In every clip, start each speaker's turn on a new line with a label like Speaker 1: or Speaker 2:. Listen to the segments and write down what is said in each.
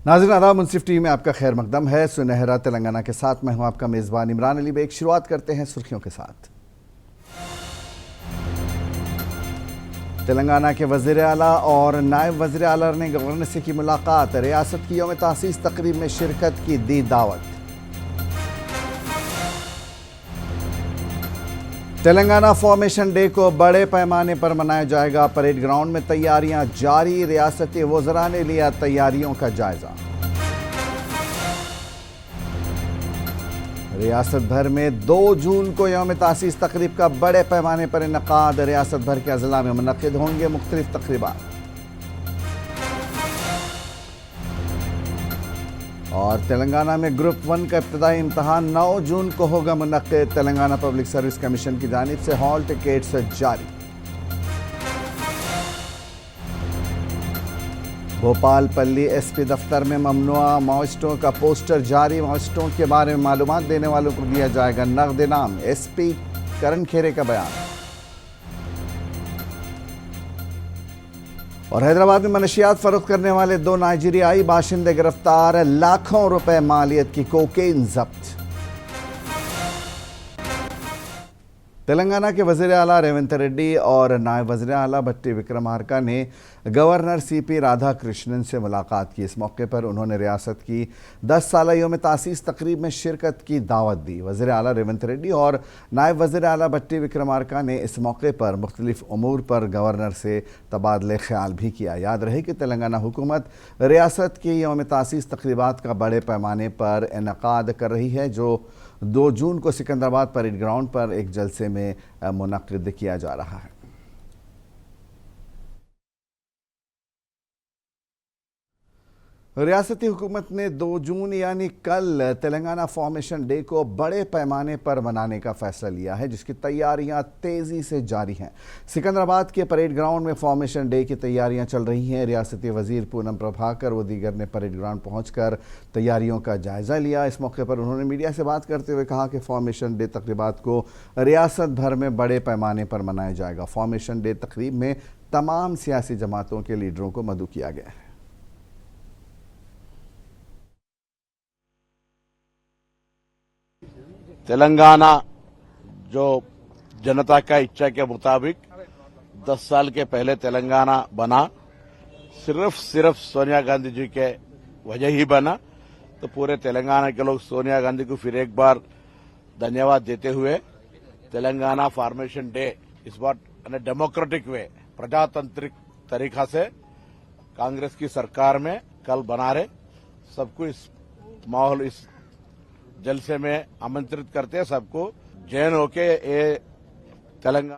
Speaker 1: नाज़रीन आदाब, मुंसिफ टीवी में आपका खैर मकदम है। सुनहरा तेलंगाना के साथ मैं हूं आपका मेज़बान इमरान अली बेग। शुरुआत करते हैं सुर्खियों के साथ। तेलंगाना के वज़ीर आला और नायब वज़ीर आला ने गवर्नर से की मुलाकात। रियासत की यौम तासीस तकरीब में शिरकत की दी दावत। तेलंगाना फॉर्मेशन डे को बड़े पैमाने पर मनाया जाएगा। परेड ग्राउंड में तैयारियां जारी। रियासती वज़रा ने लिया तैयारियों का जायजा। रियासत भर में 2 जून को यौम तासीस तकरीब का बड़े पैमाने पर इनकाद। रियासत भर के अजला में मुनक्किद होंगे मुख्तलिफ तकरीबात। और तेलंगाना में ग्रुप 1 का इब्तदाई इम्तहान 9 जून को होगा मुनक्किद। तेलंगाना पब्लिक सर्विस कमीशन की जानिब से हॉल टिकट्स जारी। भोपाल पल्ली एसपी दफ्तर में ममनुआ माओइस्टों का पोस्टर जारी। माओइस्टों के बारे में मालूमात देने वालों को दिया जाएगा नगद इनाम। एसपी करण खेरे का बयान। और हैदराबाद में मनशियात फरोख्त करने वाले 2 नाइजीरियाई बाशिंदे गिरफ्तार। लाखों रुपए मालियत की कोकेन जब्त। तेलंगाना के वज़ीर आला रेवंत रेड्डी और नायब वज़ीर आला भट्टी विक्रमार्का ने गवर्नर सीपी राधाकृष्णन से मुलाकात की। इस मौके पर उन्होंने रियासत की 10 साला यौम तासीस तकरीब में शिरकत की दावत दी। वज़ीर आला रेवंत रेड्डी और नायब वज़ीर आला भट्टी विक्रमार्का ने इस मौके पर मुख्तलिफ उमूर पर गवर्नर से तबादले ख्याल भी किया। याद रहे कि तेलंगाना हुकूमत रियासत की यौम तासीस तकरीबात का बड़े पैमाने पर इनकाद कर रही है, जो 2 जून को सिकंदराबाद परेड ग्राउंड पर एक जलसे में मुनक्किद किया जा रहा है। रियासती हुकूमत ने 2 जून यानी कल तेलंगाना फॉर्मेशन डे को बड़े पैमाने पर मनाने का फैसला लिया है, जिसकी तैयारियां तेज़ी से जारी हैं। सिकंदराबाद के परेड ग्राउंड में फॉर्मेशन डे की तैयारियां चल रही हैं। रियासती वज़ीर पूनम प्रभाकर व दीगर ने परेड ग्राउंड पहुंचकर तैयारियों का जायज़ा लिया। इस मौके पर उन्होंने मीडिया से बात करते हुए कहा कि फॉर्मेशन डे तकरीबात को रियासत भर में बड़े पैमाने पर मनाया जाएगा। फॉर्मेशन डे तकरीब में तमाम सियासी जमातों के लीडरों को मदऊ किया गया है।
Speaker 2: तेलंगाना जो जनता का इच्छा के मुताबिक 10 साल के पहले तेलंगाना बना, सिर्फ सोनिया गांधी जी के वजह ही बना। तो पूरे तेलंगाना के लोग सोनिया गांधी को फिर एक बार धन्यवाद देते हुए तेलंगाना फॉर्मेशन डे इस बार डेमोक्रेटिक वे, प्रजातांत्रिक तरीका से कांग्रेस की सरकार में कल बना रहे। सबको इस माहौल, इस जलसे में आमंत्रित करते हैं सबको जैन होके ये तेलंगाना।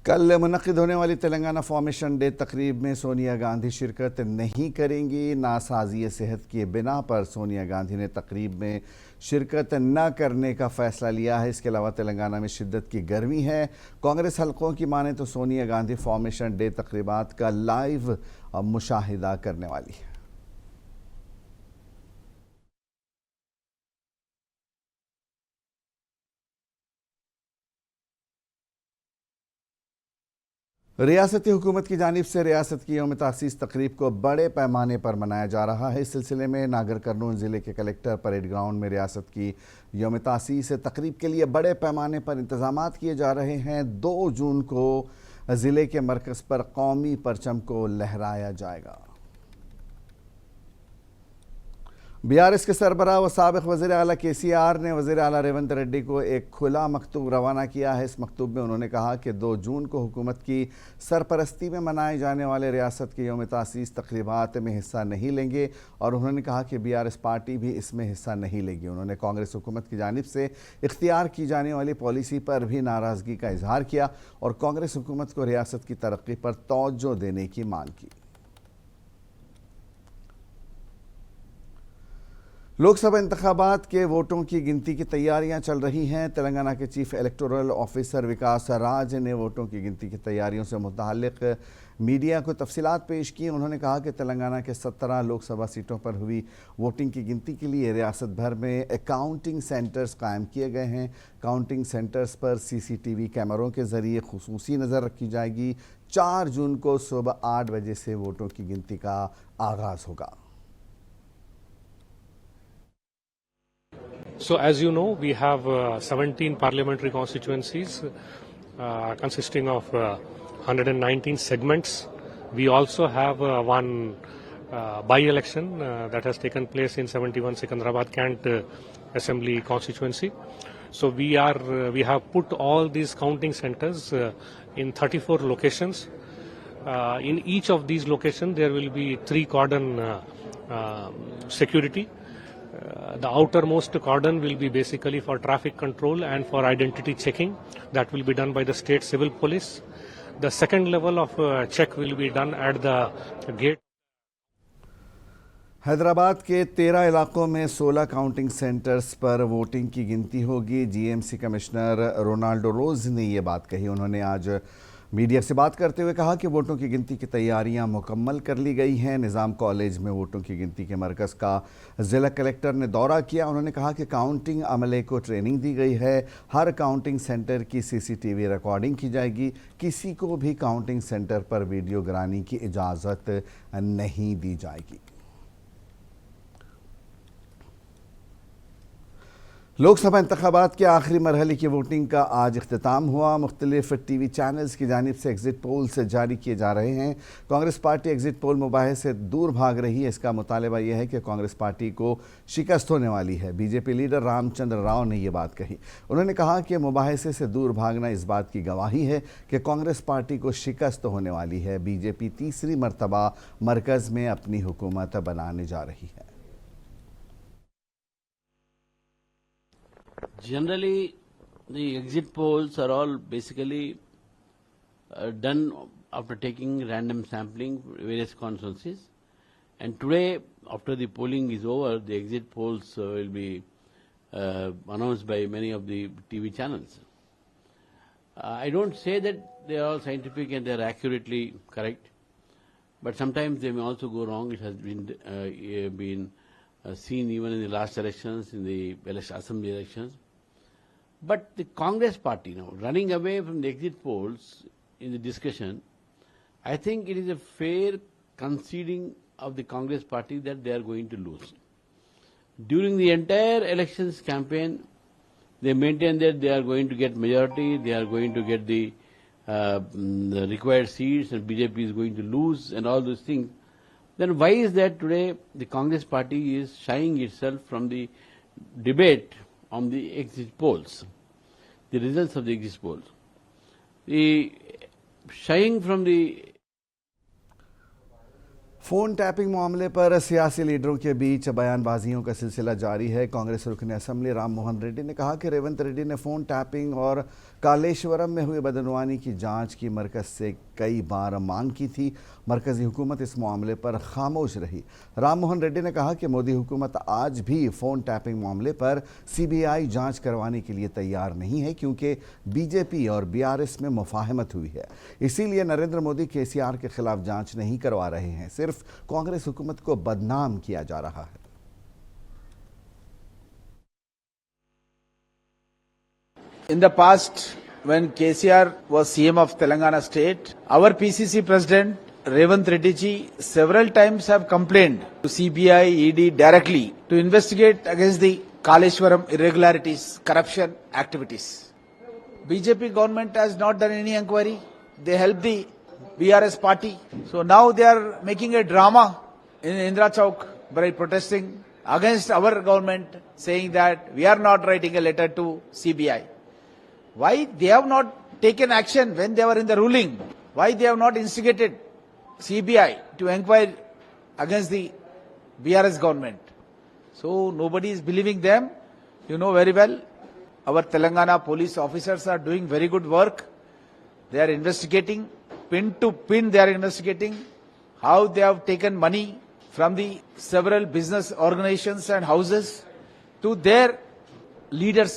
Speaker 1: कल मुनक्किद होने वाली तेलंगाना फॉर्मेशन डे तकरीब में सोनिया गांधी शिरकत नहीं करेंगी। नासाजी सेहत की बिना पर सोनिया गांधी ने तकरीब में शिरकत न करने का फैसला लिया है। इसके अलावा तेलंगाना में शिद्दत की गर्मी है। कांग्रेस हलकों की माने तो सोनिया गांधी फॉर्मेशन डे तकरीबात का लाइव मुशाहिदा करने वाली है। रियासती हुकूमत की जानिब से रियासत की यौम तासीस तकरीब को बड़े पैमाने पर मनाया जा रहा है। इस सिलसिले में नागर कर्नूल ज़िले के कलेक्टर परेड ग्राउंड में रियासत की यौम तासीस तकरीब के लिए बड़े पैमाने पर इंतजामात किए जा रहे हैं। 2 जून को ज़िले के मरकज़ पर कौमी परचम को लहराया जाएगा। बीआरएस के सरबराह व साबिक़ वज़ीर आला केसीआर ने वज़ीर आला रेवंत रेड्डी को एक खुला मकतूब रवाना किया है। इस मकतूब में उन्होंने कहा कि 2 जून को हुकूमत की सरपरस्ती में मनाए जाने वाले रियासत की यौम तासीस तकरीबात में हिस्सा नहीं लेंगे और उन्होंने कहा कि बीआरएस पार्टी भी इसमें हिस्सा नहीं लेगी। उन्होंने कांग्रेस हुकूमत की जानिब से इख्तियार की जाने वाली पॉलिसी पर भी नाराज़गी का इजहार किया और कांग्रेस हुकूमत को रियासत की तरक्की पर तवज्जो देने की मांग की। लोकसभा इंतखाबात के वोटों की गिनती की तैयारियां चल रही हैं। तेलंगाना के चीफ इलेक्टोरल ऑफिसर विकास राज ने वोटों की गिनती की तैयारियों से मुताल्लिक मीडिया को तफसीलात पेश की। उन्होंने कहा कि तेलंगाना के 17 लोकसभा सीटों पर हुई वोटिंग की गिनती के लिए रियासत भर में काउंटिंग सेंटर्स कायम किए गए हैं। काउंटिंग सेंटर्स पर CCTV कैमरों के जरिए खुसूसी नज़र रखी जाएगी। 4 जून को सुबह 8 बजे से वोटों की गिनती का आगाज़ होगा।
Speaker 3: So as you know, we have 17 parliamentary constituencies consisting of 119 segments. We also have one by-election that has taken place in 71 Secunderabad Cant Assembly constituency. So we have put all these counting centers in 34 locations. In each of these locations, there will be 3 cordon security. The outermost cordon will be basically for traffic control and for identity checking. That will be done by the state civil police. The second level of check will be done at the gate.
Speaker 1: Hyderabad के 13 इलाकों में 16 counting centres पर voting की गिनती होगी। GMC commissioner Ronaldo रोज ने ये बात कही। उन्होंने आज मीडिया से बात करते हुए कहा कि वोटों की गिनती की तैयारियां मुकम्मल कर ली गई हैं। निज़ाम कॉलेज में वोटों की गिनती के मरकज़ का ज़िला कलेक्टर ने दौरा किया। उन्होंने कहा कि काउंटिंग अमले को ट्रेनिंग दी गई है। हर काउंटिंग सेंटर की CCTV रिकॉर्डिंग की जाएगी। किसी को भी काउंटिंग सेंटर पर वीडियोग्राफी की इजाज़त नहीं दी जाएगी। लोकसभा इंतखाबात के आखिरी मरहले की वोटिंग का आज इख्तिताम हुआ। मुख्तलिफ TV चैनल्स की जानिब से एग्जिट पोल्स जारी किए जा रहे हैं। कांग्रेस पार्टी एग्जिट पोल मुबाहे से दूर भाग रही है। इसका मुतालबा यह है कि कांग्रेस पार्टी को शिकस्त होने वाली है। BJP लीडर रामचंद्र राव ने यह बात कही। उन्होंने कहा कि मुबाहिसे से दूर भागना इस बात की गवाही है कि कांग्रेस पार्टी को शिकस्त होने वाली है। BJP तीसरी मरतबा मरकज़ में अपनी हुकूमत बनाने जा रही है।
Speaker 4: Generally, the exit polls are all basically done after taking random sampling various constituencies. And today, after the polling is over, the exit polls will be announced by many of the TV channels. I don't say that they are all scientific and they are accurately correct, but sometimes they may also go wrong. It has been seen even in the last elections, in the assembly elections. But the Congress party now, running away from the exit polls in the discussion, I think it is a fair conceding of the Congress party that they are going to lose. During the entire elections campaign, they maintain that they are going to get majority, they are going to get the required seats, and BJP is going to lose, and all those things. Then why is that today the Congress party is shying itself from the debate on the exit polls, the results of the exit polls? The shying from the
Speaker 1: phone tapping मामले पर सियासी लीडरों के बीच बयानबाजियों का सिलसिला जारी है। कांग्रेस रुकन assembly Ram Mohan Reddy ने कहा कि रेवंत रेड्डी ने फ़ोन टैपिंग और कालेश्वरम में हुई बदनवानी की जांच की मरकज़ से कई बार मांग की थी। मरकज़ी हुकूमत इस मामले पर खामोश रही। राम मोहन रेड्डी ने कहा कि मोदी हुकूमत आज भी फ़ोन टैपिंग मामले पर CBI जांच करवाने के लिए तैयार नहीं है, क्योंकि BJP और BRS में मुफाहमत हुई है। इसीलिए नरेंद्र मोदी KCR के खिलाफ जांच नहीं करवा रहे हैं। सिर्फ कांग्रेस हुकूमत को बदनाम किया जा रहा है।
Speaker 5: In the past, when KCR was CM of Telangana state, our PCC president Revanth Reddy ji several times have complained to CBI, ED directly to investigate against the Kaleshwaram irregularities, corruption activities. BJP government has not done any inquiry. They helped the BRS party. So now they are making a drama in Indra Chowk by protesting against our government, saying that we are not writing a letter to CBI. Why they have not taken action when they were in the ruling? Why they have not instigated CBI to inquire against the BRS government? So nobody is believing them. You know very well, our Telangana police officers are doing very good work. They are investigating, pin to pin they are investigating how they have taken money from the several business organizations and houses to their leaders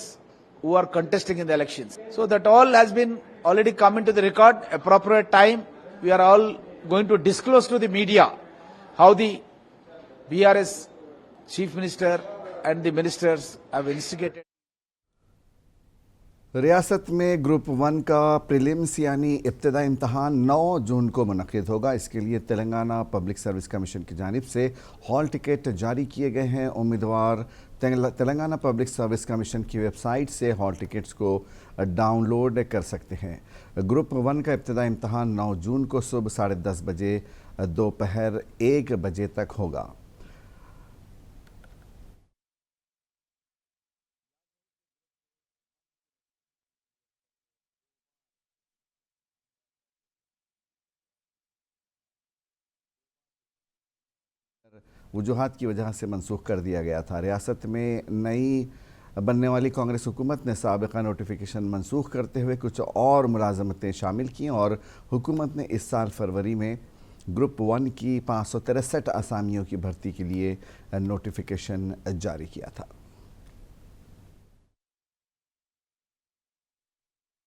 Speaker 5: who are contesting in the elections. So that all has been already come into the record. Appropriate time, we are all going to disclose to the media how the BRS Chief Minister and the ministers have instigated.
Speaker 1: रियासत में group 1 का prelims यानी इब्तदाई इम्तहान 9 जून को मुनक़िद होगा। इसके लिए तेलंगाना पब्लिक सर्विस कमीशन की जानिब से हॉल टिकट जारी किए गए हैं। उम्मीदवार तेलंगाना पब्लिक सर्विस कमीशन की वेबसाइट से हॉल टिकट्स को डाउनलोड कर सकते हैं। ग्रुप 1 का इब्तदाई इम्तहान 9 जून को सुबह 10:30 बजे दोपहर 1 बजे तक होगा। वजूहात की वजह से मनसूख कर दिया गया था। रियासत में नई बनने वाली कांग्रेस हुकूमत ने साबिका नोटिफिकेशन मनसूख करते हुए कुछ और मुलाजमतें शामिल की और हुकूमत ने इस साल फरवरी में ग्रुप 1 की 563 असामियों की भर्ती के लिए नोटिफिकेशन जारी किया था।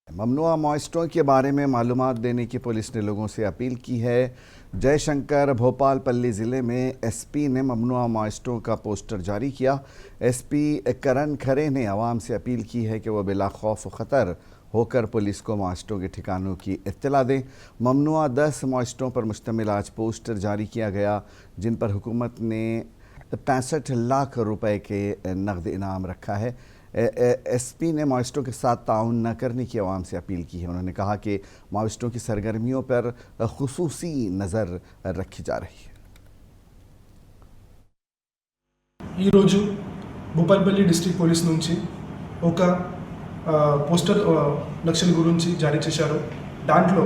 Speaker 1: ममनुआ मॉइस्टों के बारे में मालूमात देने की पुलिस ने लोगों से अपील की है। जयशंकर भोपालपल्ली ज़िले में एसपी ने ममनुआ मॉइस्टों का पोस्टर जारी किया। एसपी करण खरे ने आवाम से अपील की है कि वह बिला खौफ ख़तर होकर पुलिस को मॉइस्टों के ठिकानों की इत्तला दें। ममनुआ 10 मॉइस्टों पर मुश्तमिल आज पोस्टर जारी किया गया, जिन पर हुकूमत ने 65 लाख रुपए के नकद इनाम रखा है। एसपी ने माओइस्टों के साथ ताउन न करने की आवाम से अपील की है। उन्होंने कहा कि माओइस्टों की सरगर्मियों पर खुसूसी नज़र रखी जा रही है।
Speaker 6: ఈరోజు భూపాల్పల్లి డిస్ట్రిక్ట్ పోలీస్ నుంచి ఒక పోస్టర్ నక్సల్ గురించి జారీ చేశారు. దాంట్లో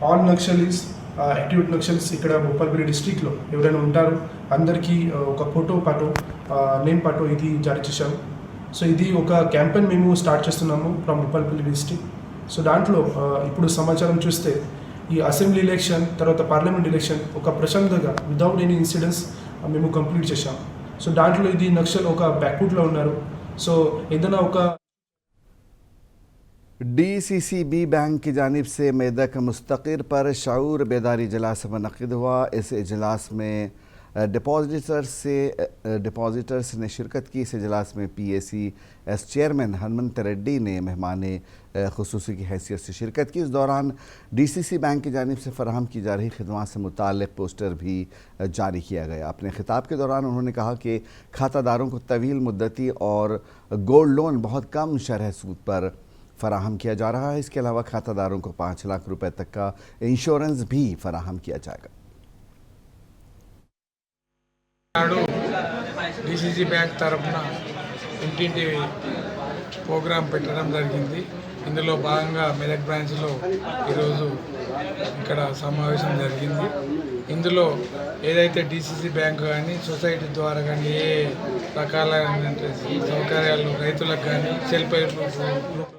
Speaker 6: ఆల్ నక్సలీస్ యాక్టివ్ నక్సల్స్ ఇక్కడ భూపాల్పల్లి డిస్ట్రిక్ట్లో ఎవరైనా ఉంటారో అందరికీ ఒక ఫోటో పాటు నేమ్ పాటు ఇది జారీ చేశారు. సో ఇది ఒక క్యాంపెయిన్ మేము స్టార్ట్ చేస్తున్నాము ఫ్రమ్ భూపాల్పల్లి డిస్ట్రిక్ట్. సో దాంట్లో ఇప్పుడు సమాచారం చూస్తే ఈ అసెంబ్లీ ఎలక్షన్ తర్వాత పార్లమెంట్ ఎలక్షన్ ఒక ప్రశాంతంగా వితౌట్ ఎనీ ఇన్సిడెంట్స్ మేము కంప్లీట్ చేశాం. సో దాంట్లో ఇది నక్సల్ ఒక బ్యాక్వుడ్లో ఉన్నారు. సో ఏదైనా ఒక
Speaker 1: DCCB बैंक की जानिब से मेदक मुस्तकिर पर शऊर बेदारी इजलास मुनक़िद हुआ। इस इजलास में डिपॉजिटर्स ने शिरकत की। इस इजलास में PACS चेयरमैन हनुमंत रेड्डी ने मेहमान खुसूसी की हैसियत से शिरकत की। इस दौरान DCC बैंक की जानिब से फ़राहम की जा रही खिदमत से मुताल्लिक़ पोस्टर भी जारी किया गया। अपने खिताब के दौरान उन्होंने कहा कि खातादारों को तवील मुद्दती और गोल्ड लोन बहुत कम शरह सूद पर फराहम किया जा रहा है। इसके अलावा खातादारों को 5 लाख रुपए तक का इंश्योरेंस भी फराहम किया जाएगा।
Speaker 7: DCC బ్యాంక్ తరఫున ఇంటింటి ప్రోగ్రాం పెట్టడం జరిగింది. ఇందులో భాగంగా మెదక్ బ్రాంచ్లో ఈరోజు ఇక్కడ సమావేశం జరిగింది. ఇందులో ఏదైతే DCC బ్యాంక్ కానీ సొసైటీ ద్వారా కానీ ఏ రకాలైన సౌకర్యాలు రైతులకు కానీ self help group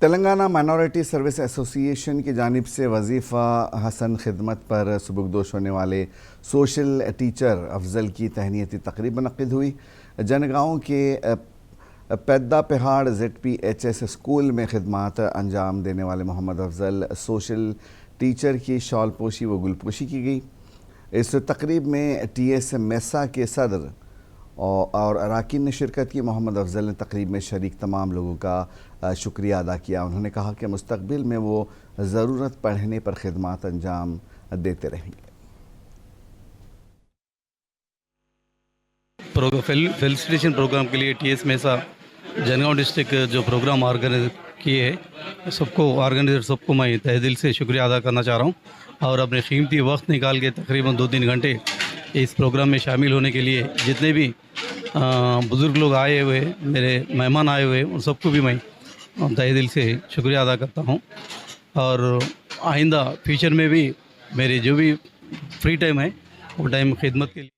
Speaker 1: Telangana minority service association की जानिब से वजीफ़ा हसन खिदमत पर सुबुकदोश होने वाले सोशल टीचर अफजल की तहनीती तकरीब मुनक़्क़िद हुई। जनगांव के पैदा पहाड़ ZPHS स्कूल में खिदमत अंजाम देने वाले मोहम्मद अफजल सोशल टीचर की शॉल पोशी व गुलपोशी की गई। इस तकरीब में TS मेसा के सदर और अराकीन ने शिरकत की। मोहम्मद अफजल ने तकरीब में शरीक तमाम लोगों का शुक्रिया अदा किया। उन्होंने कहा कि मुस्तक़बिल में वो ज़रूरत पड़ने पर खिदमत अंजाम देते रहेंगे।
Speaker 8: फेलिसिटेशन प्रोग्राम के लिए TS मेसा जनगांव डिस्ट्रिक्ट जो प्रोग्राम ऑर्गेनाइज किए है सबको ऑर्गेनाइजर सबको मैं तहे दिल से शुक्रिया अदा करना चाह रहा हूँ और अपने कीमती वक्त निकाल के तकरीबन 2-3 घंटे इस प्रोग्राम में शामिल होने के लिए जितने भी बुज़ुर्ग लोग आए हुए मेरे मेहमान आए हुए उन सबको भी मैं तहे दिल से शुक्रिया अदा करता हूँ और आइंदा फ्यूचर में भी मेरे जो भी फ्री टाइम है वो टाइम खिदमत के लिए।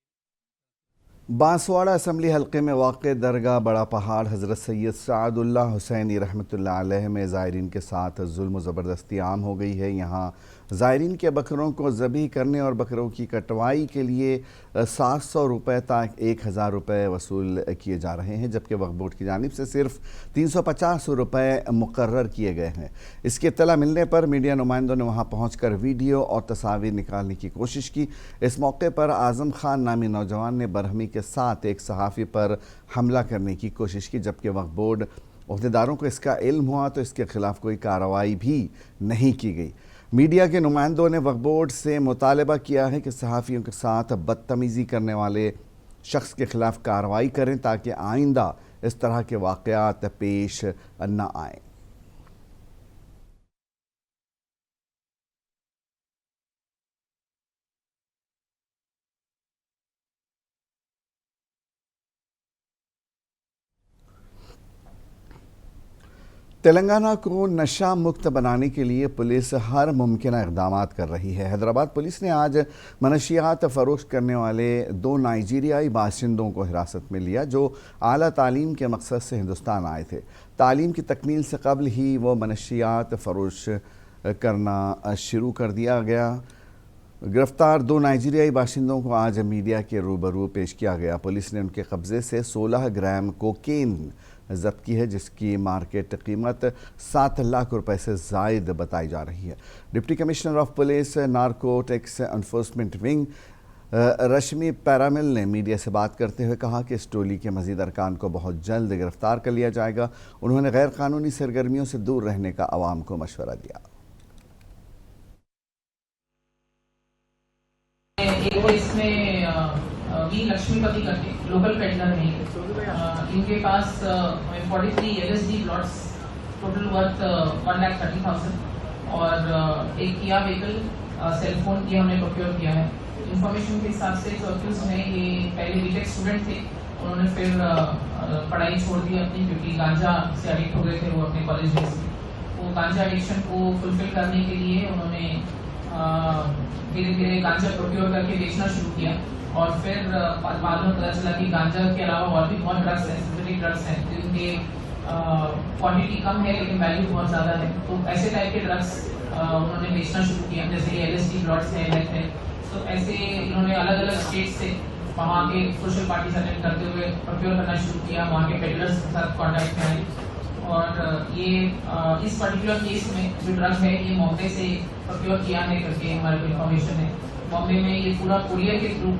Speaker 1: बांसवाड़ा असम्बली हल्के में वाक़ दरगाह बड़ा पहाड़ हज़रत सैयद सादुल्लाह हुसैनी रहमतुल्लाह अलैह में ज़ायरीन के साथ जुल्म व ज़बरदस्ती आम हो गई है। यहाँ ज़ायरीन के बकरों को ज़बी करने और बकरों की कटवाई के लिए 700 रुपये तक 1000 रुपये वसूल किए जा रहे हैं, जबकि वक्फ बोर्ड की जानिब से सिर्फ 350 रुपये मुकर्रर किए गए हैं। इसकी इत्तला मिलने पर मीडिया नुमाइंदों ने वहां पहुंचकर वीडियो और तस्वीर निकालने की कोशिश की। इस मौके पर आज़म खान नामी नौजवान ने बरहमी के साथ एक सहाफ़ी पर हमला करने की कोशिश की, जबकि वक्फ बोर्ड ओहदेदारों को इसका इल्म हुआ तो इसके खिलाफ कोई कार्रवाई भी नहीं की गई। मीडिया के नुमाइंदों ने वक्फ बोर्ड से मुतालबा किया है कि सहाफ़ियों के साथ बदतमीज़ी करने वाले शख्स के खिलाफ कार्रवाई करें ताकि आइंदा इस तरह के वाक़यात पेश न आएँ। तेलंगाना को नशा मुक्त बनाने के लिए पुलिस हर मुमकिन इक़दाम कर रही है। हैदराबाद पुलिस ने आज मनशियात फ़रोख्त करने वाले 2 नाइजीरियाई बाशिंदों को हिरासत में लिया जो आला तालीम के मकसद से हिंदुस्तान आए थे। तालीम की तकमील से कबल ही वो मनशियात फ़रोख्त करना शुरू कर दिया गया। गिरफ्तार 2 नाइजीरियाई बाशिंदों को आज मीडिया के रूबरू पेश किया गया। पुलिस ने उनके कब्ज़े से 16 ग्राम कोकेन जब्त की है, जिसकी मार्केट कीमत 7 लाख रुपए से ज़ायद बताई जा रही है। Deputy commissioner of police narcotics enforcement wing Rashmi Paramil ने मीडिया से बात करते हुए कहा कि इस टोली के मजीद अरकान को बहुत जल्द गिरफ्तार कर लिया जाएगा। उन्होंने गैर कानूनी सरगर्मियों से दूर रहने का आवाम को मशवरा दिया।
Speaker 9: इसमें वी लक्ष्मीपति करके लोकल पेडलर हैं, इनके पास 43 LSD प्लॉट्स टोटल वर्थ 1,30,000 और एक किया व्हीकल सेलफोन की हमने प्रोक्योर किया है। इंफॉर्मेशन के हिसाब से जो अक्यूज में ये पहले बीटेक स्टूडेंट थे, उन्होंने फिर पढ़ाई छोड़ दी अपनी, क्योंकि गांजा से एडिक्ट हो गए थे वो अपने कॉलेज में से। वो गांजा एडिक्शन को फुलफिल करने के लिए उन्होंने धीरे धीरे गांजा प्रोक्योर करके बेचना शुरू किया और फिर बाद में पता चला कि गांजा के अलावा और भी बहुत ड्रग्स हैं, सिंथेटिक ड्रग्स हैं, जिनके क्वांटिटी कम है लेकिन वैल्यू बहुत ज़्यादा है। तो ऐसे टाइप के ड्रग्स उन्होंने बेचना शुरू किया, जैसे कि LSD प्लॉट्स है, लेथ है। तो ऐसे इन्होंने अलग अलग स्टेट से वहाँ के सोशल पार्टीज अटेंड करते हुए प्रोक्योर करना शुरू किया, वहाँ के पेडलर्स के साथ कॉन्टैक्ट में आए और ये इस पर्टिकुलर केस में जो ड्रग है ये बॉम्बे से प्रोक्योर किया है करके हमारे को इन्फॉर्मेशन है। बॉम्बे में ये पूरा कुरियर के थ्रू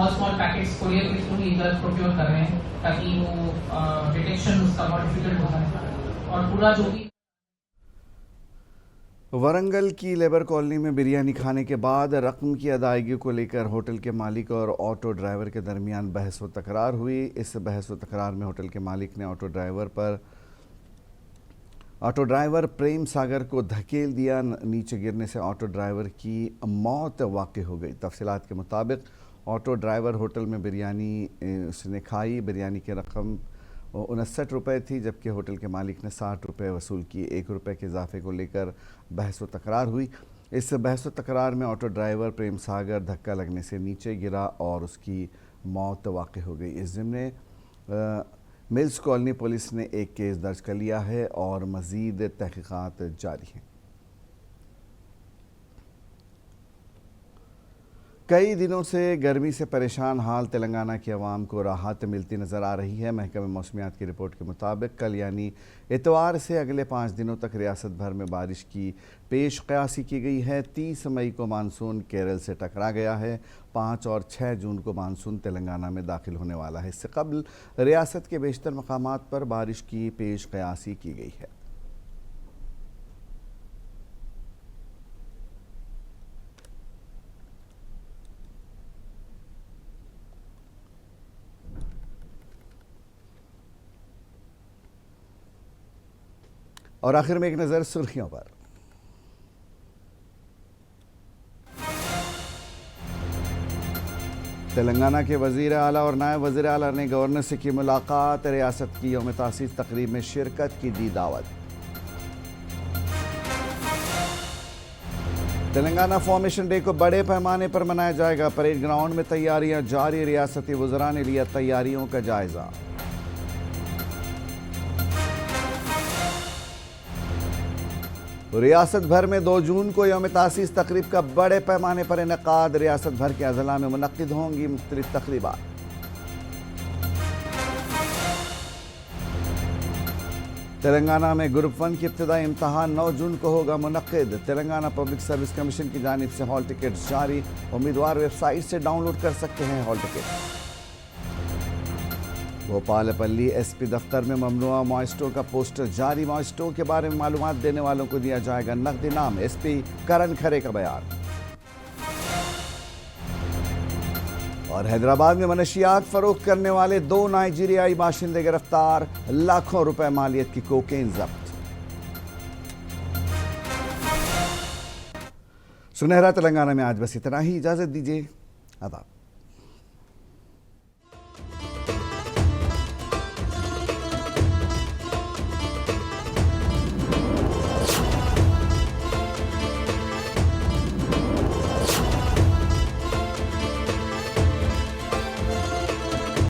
Speaker 9: स्मॉल पैकेट्स कुरियर के थ्रू इधर प्रोक्योर कर रहे हैं ताकि वो डिटेक्शन उसका बहुत डिफिकल्ट होता है और पूरा जो भी।
Speaker 1: वरंगल की लेबर कॉलोनी में बिरयानी खाने के बाद रकम की अदायगी को लेकर होटल के मालिक और ऑटो ड्राइवर के दरमियान बहस व तकरार हुई। इस बहस व तकरार में होटल के मालिक ने ऑटो ड्राइवर प्रेम सागर को धकेल दिया। नीचे गिरने से ऑटो ड्राइवर की मौत वाक़ई हो गई। तफसीलात के मुताबिक ऑटो ड्राइवर होटल में बिरयानी उसने खाई। बिरयानी की रकम 59 रुपये थी, जबकि होटल के मालिक ने 60 रुपये वसूल किए। 1 रुपये के इजाफे को लेकर बहस व तकरार हुई। इस बहस व तकरार में ऑटो ड्राइवर प्रेम सागर धक्का लगने से नीचे गिरा और उसकी मौत वाक़ई हो गई। इस ज़िम्मे मिल्स कॉलोनी पुलिस ने एक केस दर्ज कर लिया है और मज़ीद तहक़ीक़ात जारी हैं। कई दिनों से गर्मी से परेशान हाल तेलंगाना की आवाम को राहत मिलती नज़र आ रही है। महकमे मौसमियात की रिपोर्ट के मुताबिक कल यानी इतवार से अगले 5 दिनों तक रियासत भर में बारिश की पेश क़यासी की गई है। 30 मई को मानसून केरल से टकरा गया है। 5 और 6 जून को मानसून तेलंगाना में दाखिल होने वाला है। इससे कबल रियासत के बेशतर मकामात पर बारिश की पेश क़यासी की गई है। और आखिर में एक नज़र सुर्खियों पर। तेलंगाना के वज़ीर आला और नायब वज़ीर आला ने गवर्नर से की मुलाकात। रियासत की यौम तासीस तकरीब में शिरकत की दी दावत। तेलंगाना फॉर्मेशन डे को बड़े पैमाने पर मनाया जाएगा। परेड ग्राउंड में तैयारियां जारी। रियासती वज़रा ने लिया तैयारियों का जायजा। रियासत भर में 2 जून को यौम तासीस तकरीब का बड़े पैमाने पर इनेकाद। रियासत भर के अजला में मुनक्किद होंगी मुख्तलिफ तकरीबात। तेलंगाना में ग्रुप 1 की इब्तदाई इम्तहान 9 जून को होगा मुनक्किद। तेलंगाना पब्लिक सर्विस कमीशन की जानिब से हॉल टिकट जारी। उम्मीदवार वेबसाइट से डाउनलोड कर सकते हैं हॉल टिकट। भोपालपल्ली एसपी दफ्तर में ममनुआ मॉइस्टो का पोस्टर जारी। मॉइस्टो के बारे में मालूमात देने वालों को दिया जाएगा नकद इनाम। एसपी करण खरे का बयान। और हैदराबाद में मनशियात फरोख्त करने वाले 2 नाइजीरियाई बाशिंदे गिरफ्तार। लाखों रुपए मालियत की कोकेन जब्त। सुनहरा तेलंगाना में आज बस इतना ही। इजाजत दीजिए। आदाब।